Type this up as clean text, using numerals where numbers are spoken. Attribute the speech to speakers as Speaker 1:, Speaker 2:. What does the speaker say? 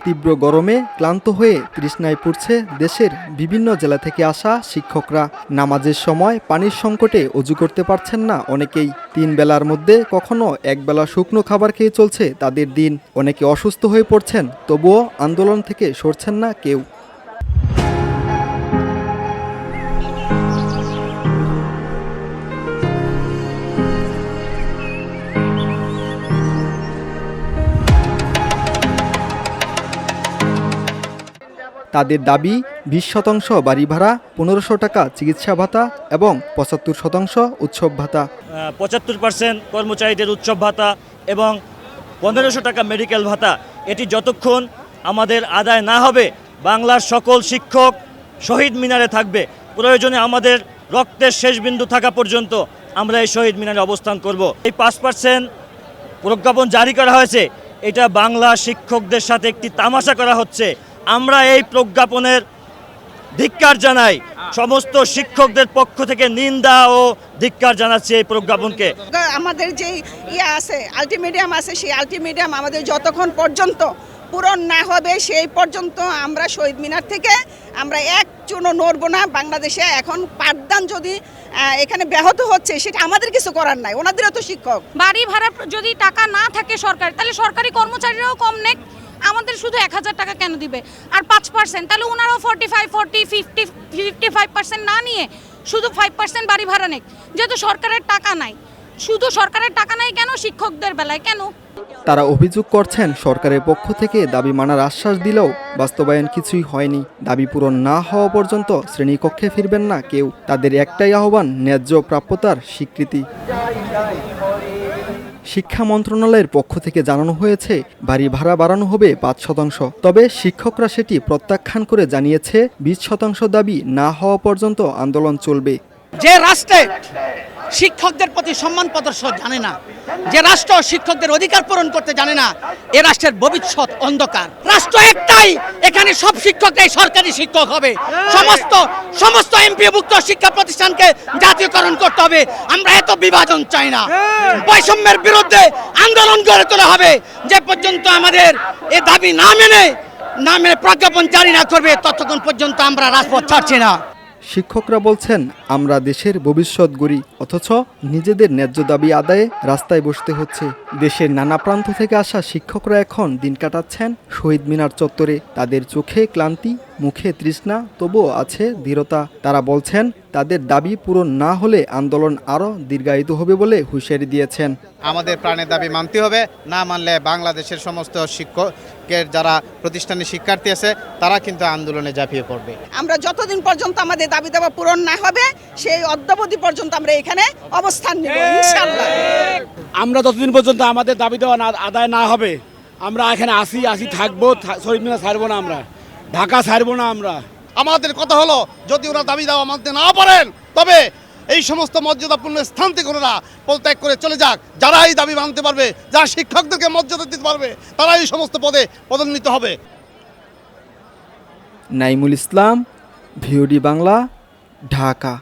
Speaker 1: তীব্র গরমে ক্লান্ত হয়ে তৃষ্ণায় পুড়ছে দেশের বিভিন্ন জেলা থেকে আসা শিক্ষকরা। নামাজের সময় পানির সংকটে অজু করতে পারছেন না অনেকেই। 3 বেলার মধ্যে কখনো একবেলা শুকনো খাবার খেয়ে চলছে তাদের দিন। অনেকে অসুস্থ হয়ে পড়ছেন, তবুও আন্দোলন থেকে সরছেন না কেউ। তাদের দাবি 20% বাড়ি ভাড়া, 1500 টাকা চিকিৎসা ভাতা এবং 75% উৎসব ভাতা।
Speaker 2: 75% কর্মচারীদের উৎসব ভাতা এবং 1500 টাকা মেডিকেল ভাতা, এটি যতক্ষণ আমাদের আদায় না হবে বাংলার সকল শিক্ষক শহীদ মিনারে থাকবে। প্রয়োজনে আমাদের রক্তের শেষ বিন্দু থাকা পর্যন্ত আমরা এই শহীদ মিনারে অবস্থান করব। এই 5% প্রজ্ঞাপন জারি করা হয়েছে, এটা বাংলা শিক্ষকদের সাথে একটি তামাশা করা হচ্ছে। আমরা এই প্রজ্ঞাপনের ধিক্কার জানাই। সমস্ত শিক্ষকদের পক্ষ থেকে নিন্দা ও ধিক্কার জানাচ্ছি এই প্রজ্ঞাপনকে।
Speaker 3: আমাদের যে আছে আলটিমেটাম আছে, সেই আলটিমেটাম আমাদের যতক্ষণ পর্যন্ত পূরণ না হবে সেই পর্যন্ত আমরা শহীদ মিনার থেকে আমরা এক চুনও নড়ব না। বাংলাদেশে এখন পাঠদান যদি এখানে ব্যাহত হচ্ছে, সেটা আমাদের কিছু করার নাই, ওনাদেরও তো শিক্ষক।
Speaker 4: বাড়ি ভাড়া যদি টাকা না থাকে সরকার, তাহলে সরকারি কর্মচারীরাও কম নেক, আমাদের শুধু 1000 টাকা কেন দিবে? আর 5% তাহলে ওনারাও 45, 40, 50, 55% না নিয়ে শুধু 5% বাড়ি ভাড়া নেক। যেহেতু সরকারের টাকা নাই, শুধু সরকারের টাকা নাই কেন, শিক্ষকদের বেলায় কেন?
Speaker 1: তারা অভিযোগ করছেন সরকারের পক্ষ থেকে দাবি মানার আশ্বাস দিলেও বাস্তবায়ন কিছুই হয়নি। দাবি পূরণ না হওয়া পর্যন্ত শ্রেণীকক্ষে ফিরবেন না কেউ। তাদের একটাই আহ্বান, ন্যায্য প্রাপ্যতার স্বীকৃতি। শিক্ষা মন্ত্রণালয়ের পক্ষ থেকে জানানো হয়েছে বাড়ি ভাড়া বাড়ানো হবে 5%। তবে শিক্ষকরা সেটি প্রত্যাখ্যান করে জানিয়েছে 20% দাবি না হওয়া পর্যন্ত আন্দোলন চলবে।
Speaker 5: যে রাষ্ট্রে শিক্ষকদের প্রতি সম্মান প্রদর্শন জানে না, যে রাষ্ট্র শিক্ষকদের অধিকার পূরণ করতে জানে না, এ রাষ্ট্রের ভবিষ্যৎ অন্ধকার। রাষ্ট্র একটাই, এখানে সব শিক্ষকরাই সরকারি শিক্ষক হবে। সমস্ত এমপিওভুক্ত শিক্ষা প্রতিষ্ঠানকে জাতীয়করণ করতে হবে। আমরা এত বিভাজন চাই না। বৈষম্যের বিরুদ্ধে আন্দোলন গড়ে তোলা হবে। যে পর্যন্ত আমাদের এ দাবি না মেনে প্রজ্ঞাপন জারি না করবে, ততক্ষণ পর্যন্ত আমরা রাজপথ ছাড়ছি না।
Speaker 1: শিক্ষকরা বলছেন, আমরা দেশের ভবিষ্যৎ গড়ি, অথচ নিজেদের ন্যায্য দাবি আদায়ে রাস্তায় বসতে হচ্ছে। দেশের নানা প্রান্ত থেকে আসা শিক্ষকরা এখন দিন কাটাচ্ছেন শহীদ মিনার চত্বরে। তাদের চোখে ক্লান্তি, মুখে তৃষ্ণা, তবুও আছে দৃঢ়তা। তারা বলছেন, তাদের দাবি পূরণ না হলে আন্দোলন আরও দীর্ঘায়িত হবে বলে হুঁশিয়ারি দিয়েছেন।
Speaker 6: আমাদের প্রাণের দাবি মানতে হবে, না মানলে বাংলাদেশের সমস্ত শিক্ষকের যারা প্রতিষ্ঠানে শিক্ষার্থী আছে তারা কিন্তু আন্দোলনে ঝাঁপিয়ে পড়বে।
Speaker 3: আমরা যতদিন পর্যন্ত আমাদের দাবি দাবা পূরণ না হবে সেই অদ্যাবধি পর্যন্ত আমরা এখানে অবস্থান নেব ইনশাআল্লাহ।
Speaker 7: আমরা যতদিন পর্যন্ত আমাদের দাবি দেওয়া আদায় না হবে আমরা এখানে আসি থাকবো। শহীদ মিনার ছাড়বো না, আমরা ঢাকা ছাড়বো না।
Speaker 8: আমাদের কথা হলো, যদি ওরা দাবি দেওয়া মানতে না পারেন তবে এই সমস্ত মর্যাদাপূর্ণ স্থান থেকে ওরা পদত্যাগ করে চলে যাক। যারা এই দাবি মানতে পারবে, যারা শিক্ষকদেরকে মর্যাদা দিতে পারবে, তারা এই সমস্ত পদে পদোন্নীত হবে।
Speaker 1: নাইমুল ইসলাম, ভিওডি বাংলা, ঢাকা।